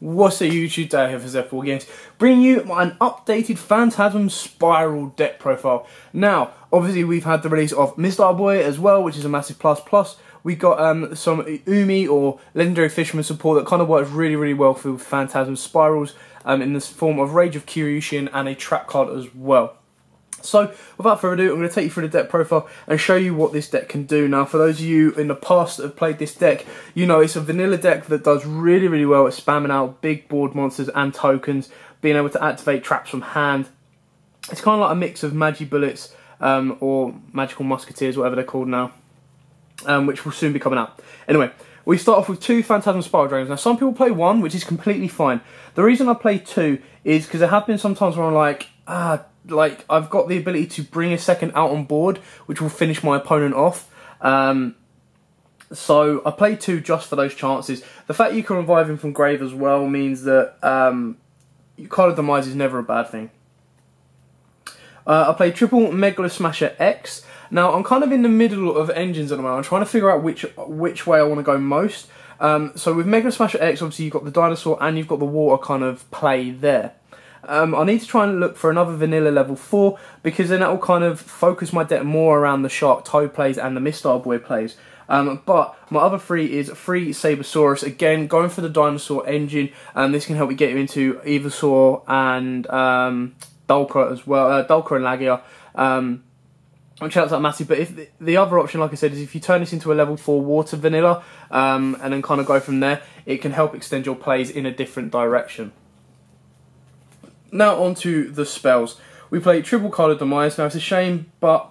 What's a YouTube day here for Zephyr Wargames, bringing you an updated Phantasm Spiral deck profile. Now, obviously we've had the release of Mr. Boy as well, which is a massive plus. We got some Umi or Legendary Fisherman support that kind of works really well for Phantasm Spirals in this form of Rage of Kyushin and a trap card as well. So, without further ado, I'm going to take you through the deck profile and show you what this deck can do. Now, for those of you in the past that have played this deck, you know it's a vanilla deck that does really well at spamming out big board monsters and tokens, being able to activate traps from hand. It's kind of like a mix of Magi Bullets or Magical Musketeers, whatever they're called now, which will soon be coming out. Anyway, we start off with two Phantasm Spiral Dragons. Now, some people play one, which is completely fine. The reason I play two is because there have been some times where I'm like, I've got the ability to bring a second out on board, which will finish my opponent off. So I play two just for those chances. The fact you can revive him from grave as well means that card of demise is never a bad thing. I play triple Megalo Smasher X. Now I'm kind of in the middle of engines at the moment. I'm trying to figure out which way I want to go most. So with Megalo Smasher X, obviously you've got the dinosaur and you've got the water kind of play there. I need to try and look for another vanilla level 4 because then that will kind of focus my deck more around the Shark Toe plays and the Mr. Boy plays. But my other three is free Sabersaurus, again going for the dinosaur engine, and this can help you get you into Evosaur and Dulcra as well, Dulcra and Lagia, which helps out massive. But if the other option, like I said, is if you turn this into a level 4 water vanilla and then kind of go from there, it can help extend your plays in a different direction. Now on to the spells. We play triple Card of Demise. Now it's a shame, but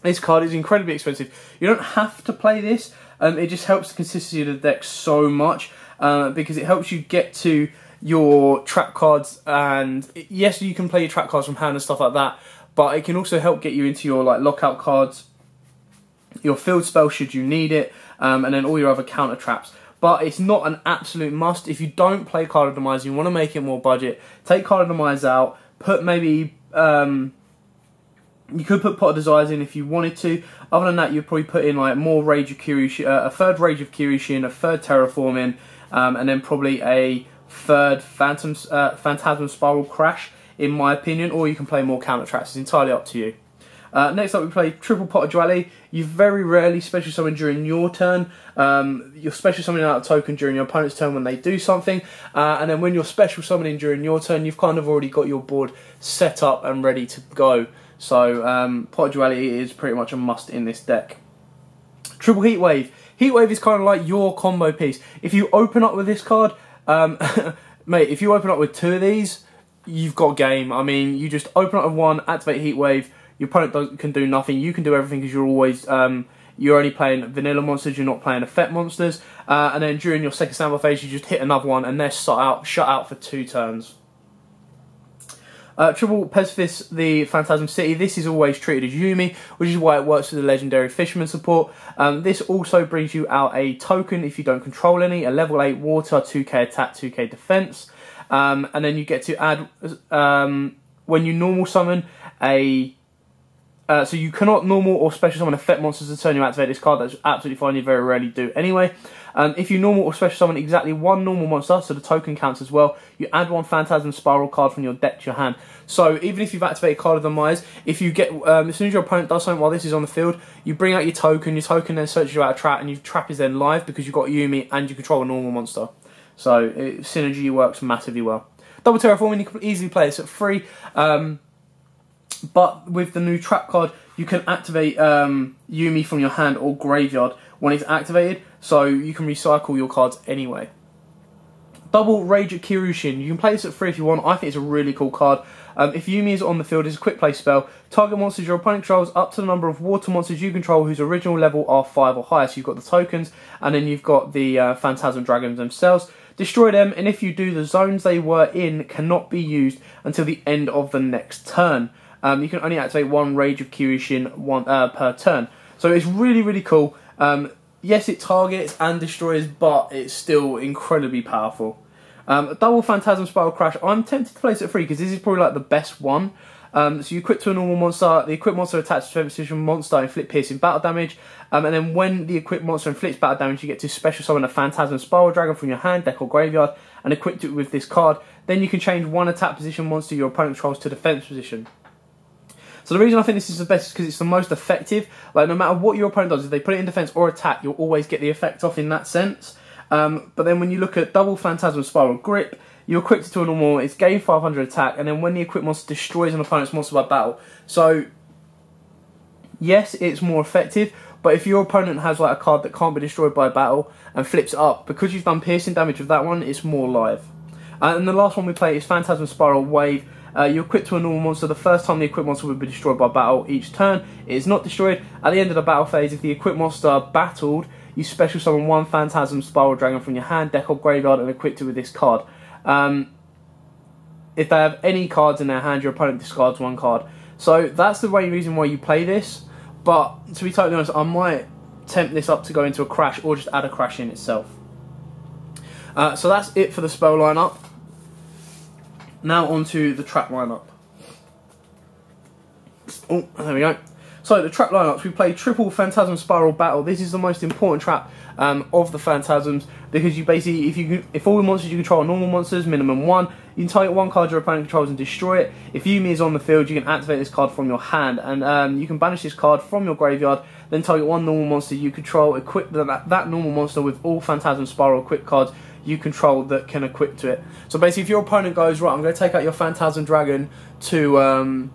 this card is incredibly expensive. You don't have to play this. It just helps the consistency of the deck so much because it helps you get to your trap cards. And yes, you can play your trap cards from hand and stuff like that, but it can also help get you into your lockout cards, your field spell should you need it, and then all your other counter traps. But it's not an absolute must. If you don't play Card of Demise, you want to make it more budget, take Card of Demise out, put maybe, you could put Pot of Desires in if you wanted to. Other than that, you'd probably put in more Rage of Kyushin, a third Rage of Kyushin, a third Terraforming, and then probably a third Phantasm Spiral Crash, in my opinion, or you can play more counter traps. It's entirely up to you. Next up we play triple Pot of Dueling. You very rarely special summon during your turn. You're special summoning out a token during your opponent's turn when they do something, and then when you're special summoning during your turn, you've kind of already got your board set up and ready to go. So Pot of Dueling is pretty much a must in this deck. Triple Heatwave. Heatwave is kind of like your combo piece. If you open up with this card, mate, if you open up with two of these, you've got game. I mean, you just open up with one, activate Heatwave. Your opponent can do nothing. You can do everything because you're always you're only playing vanilla monsters. You're not playing effect monsters. And then during your second standby phase, you just hit another one, and they're shut out for 2 turns. Triple Pacifist, the Phantasm City. This is always treated as Yumi, which is why it works with the Legendary Fisherman support. This also brings you out a token if you don't control any, a level 8 water, 2k attack, 2k defense, and then you get to add when you normal summon a. So you cannot normal or special summon effect monsters to turn you activate this card. That's absolutely fine, you very rarely do anyway. If you normal or special summon exactly one normal monster, so the token counts as well, you add one Phantasm Spiral card from your deck to your hand. So even if you've activated Card of Demise, if you get, as soon as your opponent does something while this is on the field, you bring out your token then searches you out a trap, and your trap is then live because you've got Yumi and you control a normal monster. So synergy works massively well. Double Terraforming, you can easily play this at free. But with the new trap card, you can activate Yumi from your hand or graveyard when it's activated, so you can recycle your cards anyway. Double Rage of Kyushin. You can play this at free if you want. I think it's a really cool card. If Yumi is on the field, it's a quick play spell. Target monsters your opponent controls up to the number of water monsters you control whose original level are 5 or higher. So you've got the tokens, and then you've got the Phantasm Dragons themselves. Destroy them, and if you do, the zones they were in cannot be used until the end of the next turn. You can only activate one Rage of Kyushin per turn. So it's really cool. Yes, it targets and destroys, but it's still incredibly powerful. Double Phantasm Spiral Crash. I'm tempted to place it free because this is probably the best one. So you equip to a normal monster, the equipped monster attacks to a position monster, inflict piercing battle damage, and then when the equipped monster inflicts battle damage, you get to special summon a Phantasm Spiral Dragon from your hand, deck or graveyard, and equipped it with this card, then you can change one attack position monster your opponent controls to defense position. So the reason I think this is the best is because it's the most effective. Like, no matter what your opponent does, if they put it in defense or attack, you'll always get the effect off in that sense. But then when you look at double Phantasm Spiral Grip, you equip it to a normal, it's gain 500 attack, and then when the equipped monster destroys an opponent's monster by battle. So, yes, it's more effective, but if your opponent has like a card that can't be destroyed by battle and flips it up, because you've done piercing damage with that one, it's more live. And the last one we play is Phantasm Spiral Wave. You equip to a normal monster. The first time the equipped monster will be destroyed by battle each turn. It is not destroyed. At the end of the battle phase, if the equipped monster battled, you special summon one Phantasm Spiral Dragon from your hand, deck, or graveyard and equip it with this card. If they have any cards in their hand, your opponent discards one card. So that's the main reason why you play this. But to be totally honest, I might tempt this up to go into a crash or just add a crash in itself. So that's it for the spell lineup. Now onto the trap lineup. Oh, there we go. So the trap lineups, we play triple Phantasm Spiral Battle. This is the most important trap of the Phantasms, because you basically, if all the monsters you control are normal monsters, minimum one, you can target one card your opponent controls and destroy it. If Yumi is on the field, you can activate this card from your hand, and you can banish this card from your graveyard, then target one normal monster you control, equip that normal monster with all Phantasm Spiral equipped cards you control that can equip to it. So basically, if your opponent goes, right, I'm going to take out your Phantasm Dragon to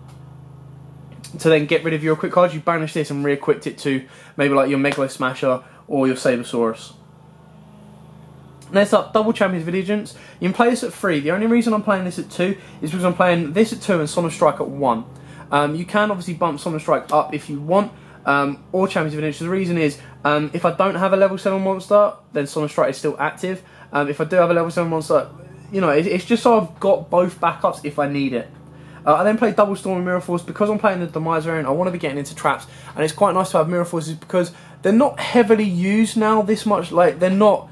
then get rid of your equipped cards, you banish this and re-equipped it to maybe like your Megalo Smasher or your Sabersaurus. Next up, double Champions of Allegiance. You can play this at 3. The only reason I'm playing this at 2 is because I'm playing this at 2 and Sonic Strike at 1. You can obviously bump Sonic Strike up if you want, or Champions of Allegiance. The reason is, if I don't have a level 7 monster, then Sonic Strike is still active. If I do have a level 7 monster, you know, it's just so I've got both backups if I need it. I then play double Storm and Mirror Force because I'm playing the Demise variant. I want to be getting into traps, and it's quite nice to have Mirror Forces because they're not heavily used now this much. Like, they're not,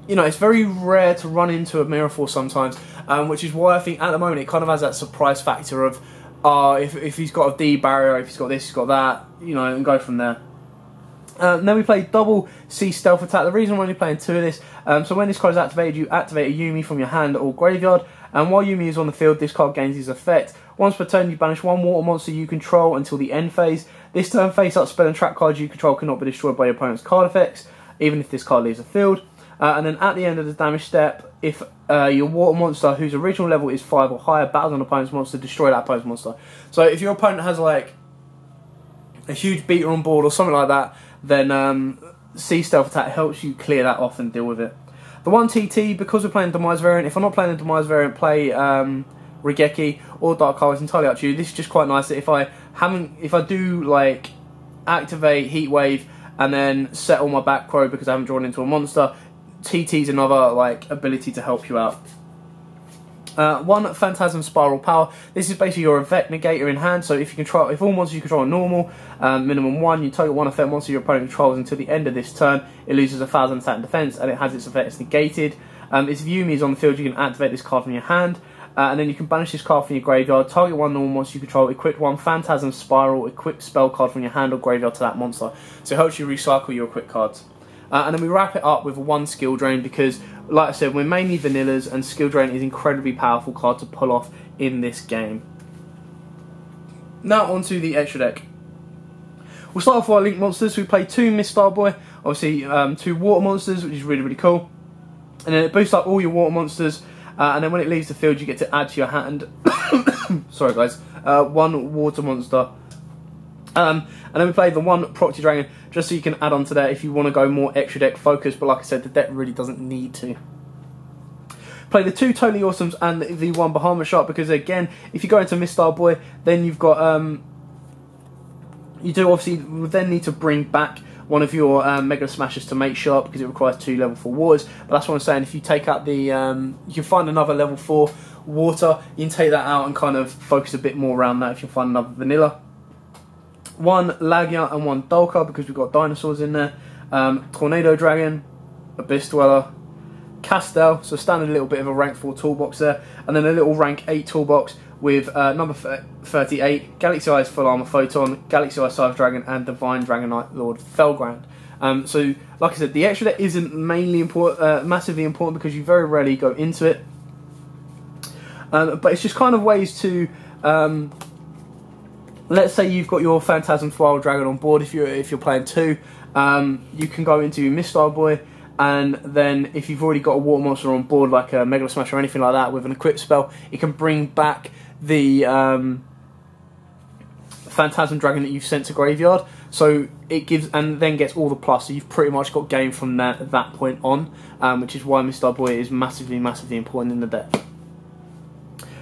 you know, it's very rare to run into a Mirror Force sometimes, which is why I think at the moment it kind of has that surprise factor of, if he's got a D barrier, if he's got this, he's got that, you know, and go from there. Then we play double C Stealth Attack. The reason I'm only playing 2 of this, so when this card is activated, you activate a Yumi from your hand or graveyard, and while Yumi is on the field, this card gains his effect. Once per turn, you banish one water monster you control until the end phase. This turn, face-up spell and trap cards you control cannot be destroyed by your opponent's card effects, even if this card leaves the field. And then at the end of the damage step, if your water monster, whose original level is 5 or higher, battles an opponent's monster, destroy that opponent's monster. So if your opponent has like a huge beater on board or something like that, then C Stealth Attack helps you clear that off and deal with it. The 1 TT, because we're playing Demise variant, if I'm not playing the Demise variant, play Rigeki or Dark Hole, it's entirely up to you. This is just quite nice that if I do like activate Heat Wave and then settle my back row because I haven't drawn into a monster, TT's another like ability to help you out. 1 Phantasm Spiral Power. This is basically your effect negator in hand. So if all monsters you control are normal, minimum 1, you target 1 effect monster your opponent controls until the end of this turn. It loses 1,000 attack and defense, and it has its effects negated. If Yumi is on the field, you can activate this card from your hand, and then you can banish this card from your graveyard. Target 1 normal monster you control. Equip 1 Phantasm Spiral equipped spell card from your hand or graveyard to that monster. So it helps you recycle your equipped cards. And then we wrap it up with 1 Skill Drain because, like I said, we're mainly vanillas and Skill Drain is an incredibly powerful card to pull off in this game. Now onto the extra deck. We'll start off with our Link monsters. We play 2 Miss Starboy, obviously 2 Water monsters, which is really, really cool. And then it boosts up all your Water monsters, and then when it leaves the field you get to add to your hand, sorry guys, 1 Water monster. And then we play the 1 Proxy Dragon, just so you can add on to that if you want to go more extra deck focused, but like I said, the deck really doesn't need to. Play the 2 Totally Awesomes and the 1 Bahama Shark, because again, if you go into Miss Starboy, then you've got, you do obviously then need to bring back one of your Mega Smashers to make sharp, because it requires 2 level 4 waters, but that's what I'm saying, if you take out the, you can find another level 4 water, you can take that out and kind of focus a bit more around that if you find another vanilla. 1 Lagia and 1 Dolka, because we've got dinosaurs in there. Tornado Dragon, Abyss Dweller, Castel, so standard little bit of a rank 4 toolbox there, and then a little rank 8 toolbox with number 38, Galaxy Eyes Full Armor Photon, Galaxy Eyes Cyber Dragon, and Divine Dragonite Lord Felgrand. So, like I said, the extra deck isn't mainly important, massively important, because you very rarely go into it. But it's just kind of ways to, let's say you've got your Phantasm Wild Dragon on board. If you're playing 2, you can go into Mist-Style Boy, and then if you've already got a water monster on board, like a Megalo Smash or anything like that, with an equip spell, it can bring back the Phantasm Dragon that you've sent to graveyard. So it gives, and then gets all the plus. So you've pretty much got game from that point on, which is why Mist-Style Boy is massively important in the deck.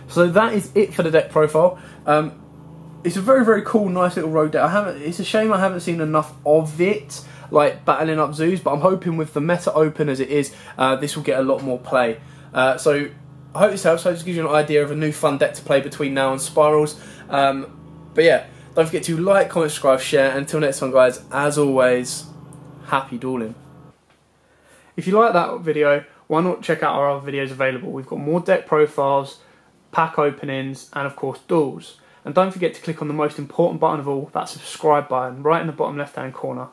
So that is it for the deck profile. It's a very cool, nice little rogue deck. It's a shame I haven't seen enough of it, like battling up zoos, but I'm hoping with the meta open as it is, this will get a lot more play. So I hope this helps. I hope this gives you an idea of a new fun deck to play between now and Spirals. But yeah, don't forget to like, comment, subscribe, share. Until next time, guys, as always, happy dueling. If you like that video, why not check out our other videos available? We've got more deck profiles, pack openings, and of course duels. And don't forget to click on the most important button of all, that subscribe button, right in the bottom left hand corner.